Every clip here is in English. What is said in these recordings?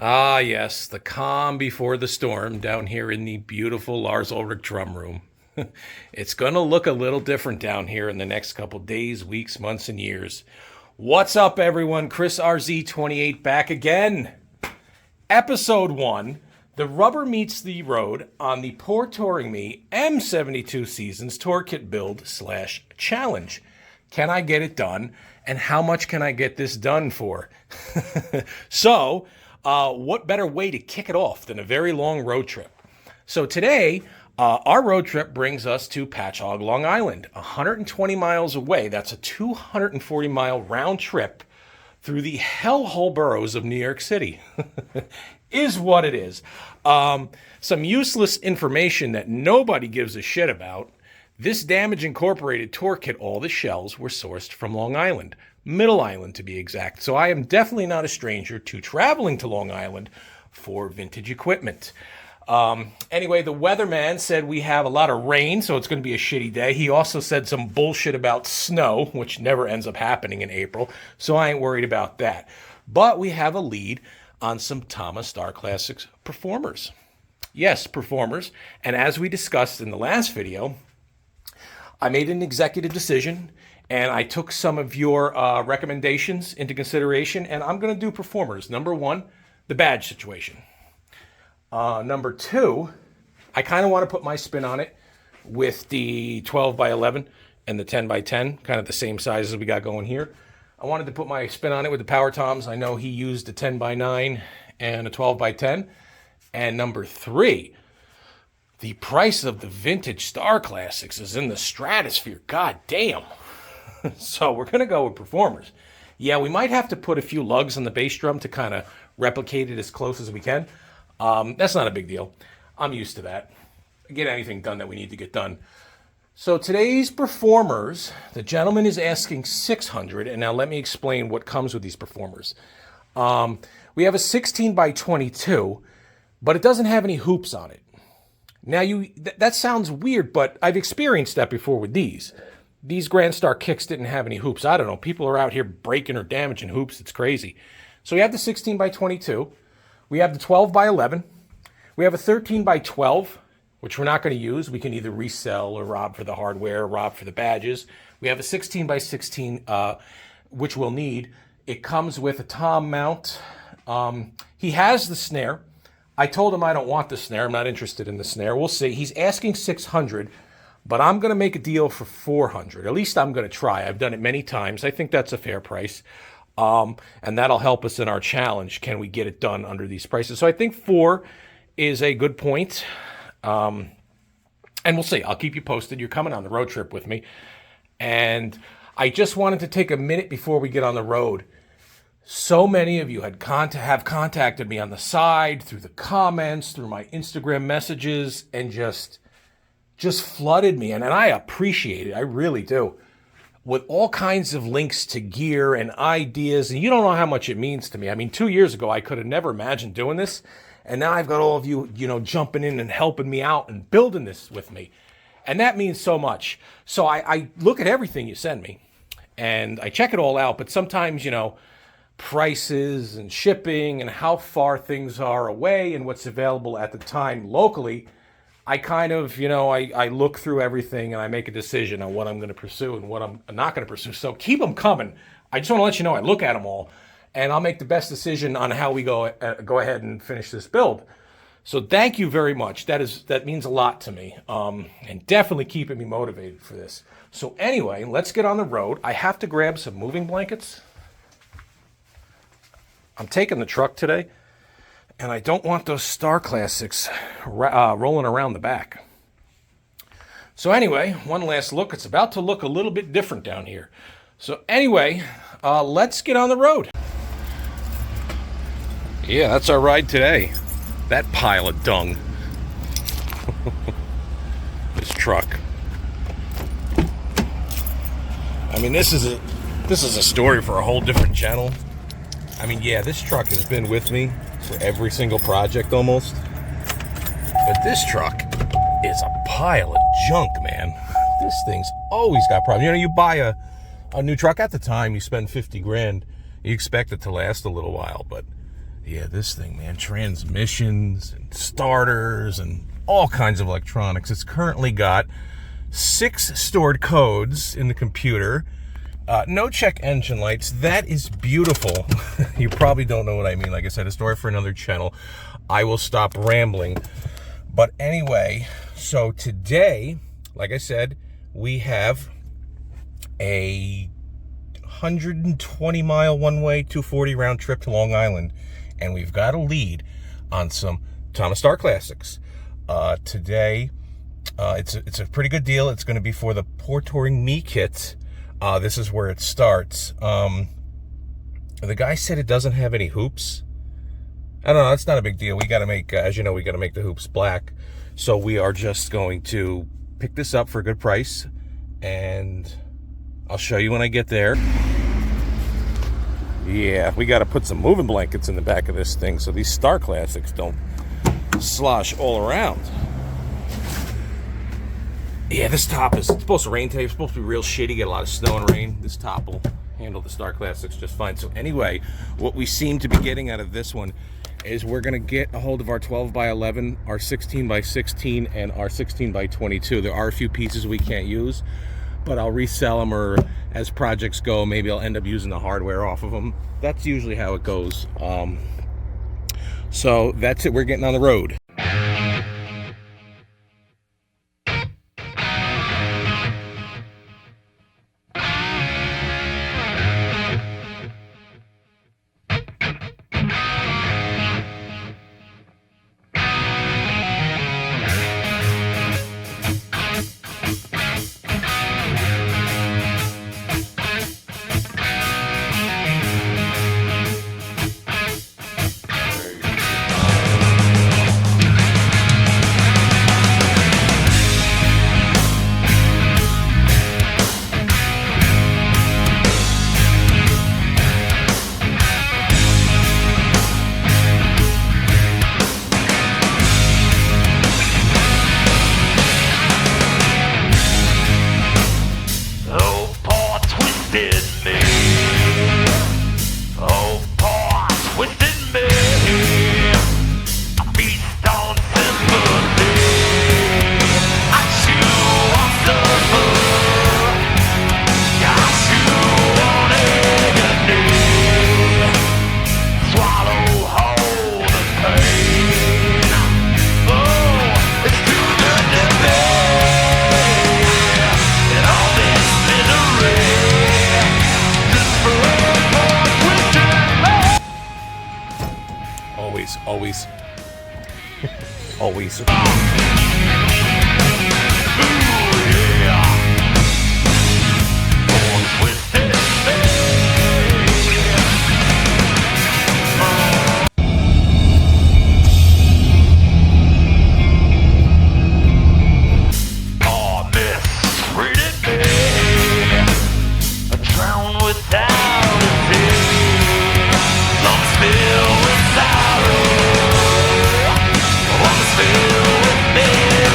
Ah, yes, the calm before the storm down here in the beautiful Lars Ulrich drum room. It's going to look a little different down here in the next couple days, weeks, months, and years. What's up, everyone? Chris RZ28 back again. Episode 1, the rubber meets the road on the Poor Touring Me M72 Seasons Tour Kit Build / Challenge. Can I get it done? And how much can I get this done for? What better way to kick it off than a very long road trip? So today, our road trip brings us to Patchogue, Long Island, 120 miles away. That's a 240-mile round trip through the hellhole boroughs of New York City. Is what it is. Some useless information that nobody gives a shit about. This Damage Incorporated tour kit, all the shells were sourced from Long Island. Middle Island, to be exact. So I am definitely not a stranger to traveling to Long Island for vintage equipment. Anyway, the weatherman said we have a lot of rain, so it's going to be a shitty day. He also said some bullshit about snow, which never ends up happening in April, so I ain't worried about that. But we have a lead on some Tama StarClassics performers. Yes, performers. And as we discussed in the last video, I made an executive decision, and I took some of your recommendations into consideration, and I'm going to do performers. Number 1, the badge situation. Number 2, I kind of want to put my spin on it with the 12 by 11 and the 10 by 10, kind of the same size as we got going here. I wanted to put my spin on it with the Power Toms. I know he used a 10 by 9 and a 12 by 10. And number 3, the price of the vintage Starclassics is in the stratosphere. God damn. So we're going to go with performers. Yeah, we might have to put a few lugs on the bass drum to kind of replicate it as close as we can. That's not a big deal. I'm used to that. Get anything done that we need to get done. So today's performers, the gentleman is asking $600, and now let me explain what comes with these performers. We have a 16 by 22, but it doesn't have any hoops on it. Now, that sounds weird, but I've experienced that before with these. These Grand Star kicks didn't have any hoops. I don't know. People are out here breaking or damaging hoops. It's crazy. So we have the 16 by 22. We have the 12 by 11. We have a 13 by 12, which we're not going to use. We can either resell or rob for the hardware, or rob for the badges. We have a 16 by 16, which we'll need. It comes with a tom mount. He has the snare. I told him I don't want the snare. I'm not interested in the snare. We'll see. He's asking $600, but I'm going to make a deal for $400. At least I'm going to try. I've done it many times. I think that's a fair price. And that'll help us in our challenge. Can we get it done under these prices? So I think 4 is a good point. And we'll see. I'll keep you posted. You're coming on the road trip with me. And I just wanted to take a minute before we get on the road. So many of you have contacted me on the side, through the comments, through my Instagram messages, and just flooded me. And I appreciate it. I really do. With all kinds of links to gear and ideas. And you don't know how much it means to me. I mean, 2 years ago, I could have never imagined doing this. And now I've got all of you, jumping in and helping me out and building this with me. And that means so much. So I look at everything you send me. And I check it all out. But sometimes, prices and shipping and how far things are away and what's available at the time locally, I kind of, I look through everything and I make a decision on what I'm going to pursue and what I'm not going to pursue. So keep them coming. I just want to let you know I look at them all, and I'll make the best decision on how we go ahead and finish this build. So thank you very much. That means a lot to me, and definitely keeping me motivated for this. So anyway, let's get on the road. I have to grab some moving blankets. I'm taking the truck today, and I don't want those Starclassics rolling around the back. So anyway, one last look. It's about to look a little bit different down here. So anyway, let's get on the road. Yeah, that's our ride today. That pile of dung. This truck. I mean, this is a story for a whole different channel. I mean, yeah, this truck has been with me for every single project almost. But this truck is a pile of junk, man. This thing's always got problems. You buy a new truck at the time, you spend 50 grand, you expect it to last a little while, but Yeah, this thing, man, transmissions and starters and all kinds of electronics. It's currently got 6 stored codes in the computer. No check engine lights. That is beautiful. You probably don't know what I mean. Like I said, a story for another channel. I will stop rambling. But anyway, so today, like I said, we have a 120-mile one-way, 240 round trip to Long Island. And we've got a lead on some Tama StarClassics. Today, it's a pretty good deal. It's going to be for the Poor Touring Me kit. This is where it starts. The guy said it doesn't have any hoops. I don't know. That's not a big deal. We got to make, as you know, we got to make the hoops black. So we are just going to pick this up for a good price, and I'll show you when I get there. Yeah, we got to put some moving blankets in the back of this thing so these StarClassics don't slosh all around. Yeah, this top is, it's supposed to rain today. It's supposed to be real shitty, get a lot of snow and rain. This top will handle the StarClassics just fine. So anyway, what we seem to be getting out of this one is we're going to get a hold of our 12 by 11, our 16 by 16, and our 16 by 22. There are a few pieces we can't use, but I'll resell them, or as projects go, maybe I'll end up using the hardware off of them. That's usually how it goes. So that's it. We're getting on the road. Always. Always. Filled with misery.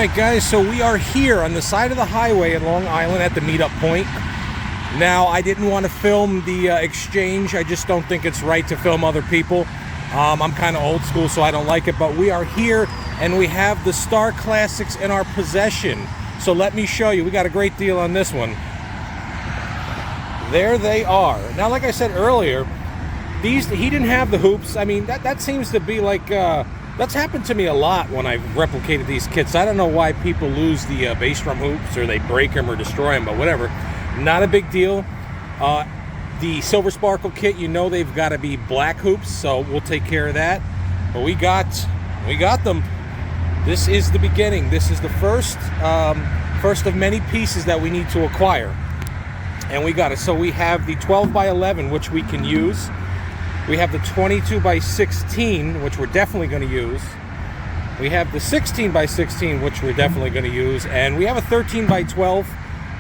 right, guys, so we are here on the side of the highway at Long Island at the meetup point. Now, I didn't want to film the exchange. I just don't think it's right to film other people. I'm kind of old school, so I don't like it, but we are here and we have the Starclassics in our possession. So let me show you. We got a great deal on this one. There they are. Now, like I said earlier, he didn't have the hoops. I mean, that seems to be like, that's happened to me a lot when I've replicated these kits. I don't know why people lose the bass drum hoops or they break them or destroy them, but whatever. Not a big deal. The Silver Sparkle kit, you know they've got to be black hoops, so we'll take care of that. But we got them. This is the beginning. This is the first of many pieces that we need to acquire. And we got it. So we have the 12 by 11, which we can use. We have the 22 by 16, which we're definitely going to use. We have the 16 by 16, which we're definitely going to use. And we have a 13 by 12.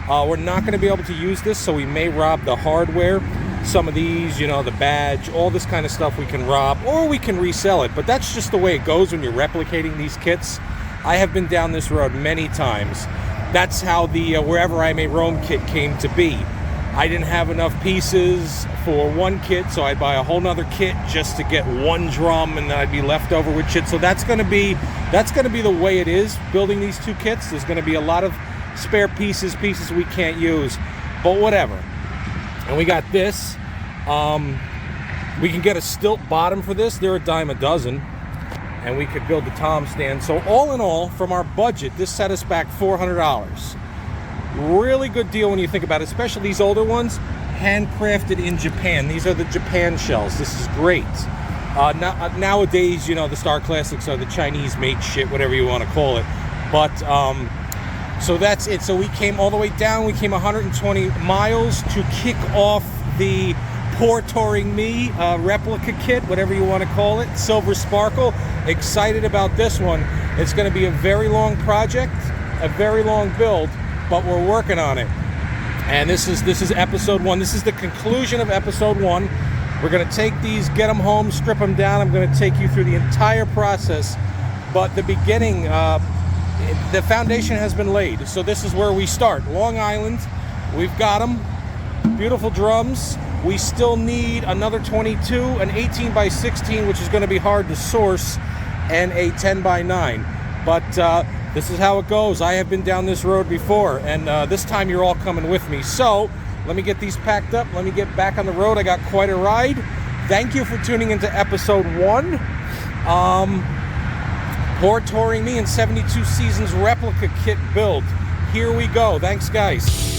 We're not going to be able to use this, so we may rob the hardware. Some of these, you know, the badge, all this kind of stuff we can rob, or we can resell it. But that's just the way it goes when you're replicating these kits. I have been down this road many times. That's how the Wherever I May Roam kit came to be. I didn't have enough pieces for one kit, so I'd buy a whole nother kit just to get one drum, and then I'd be left over with shit. So that's going to be the way it is building these two kits. There's going to be a lot of spare pieces we can't use, but whatever. And we got this. We can get a stilt bottom for this. They're a dime a dozen, and we could build the tom stand. So all in all, from our budget, this set us back $400. Really good deal when you think about it, especially these older ones, handcrafted in Japan. These are the Japan shells. This is great. Nowadays, you know, the Starclassics are the Chinese-made shit, whatever you want to call it. But so that's it. So we came all the way down. We came 120 miles to kick off the Poor Touring Me replica kit, whatever you want to call it. Silver Sparkle. Excited about this one. It's going to be a very long project, a very long build, but we're working on it. And this is episode 1. This is the conclusion of episode 1. We're going to take these, get them home, strip them down. I'm going to take you through the entire process. But the beginning, the foundation has been laid. So this is where we start. Long Island, we've got them. Beautiful drums. We still need another 22, an 18 by 16, which is going to be hard to source, and a 10 by 9. But this is how it goes. I have been down this road before, and this time you're all coming with me. So let me get these packed up. Let me get back on the road. I got quite a ride. Thank you for tuning into episode 1. Poor Touring Me and 72 Seasons replica kit build. Here we go. Thanks, guys.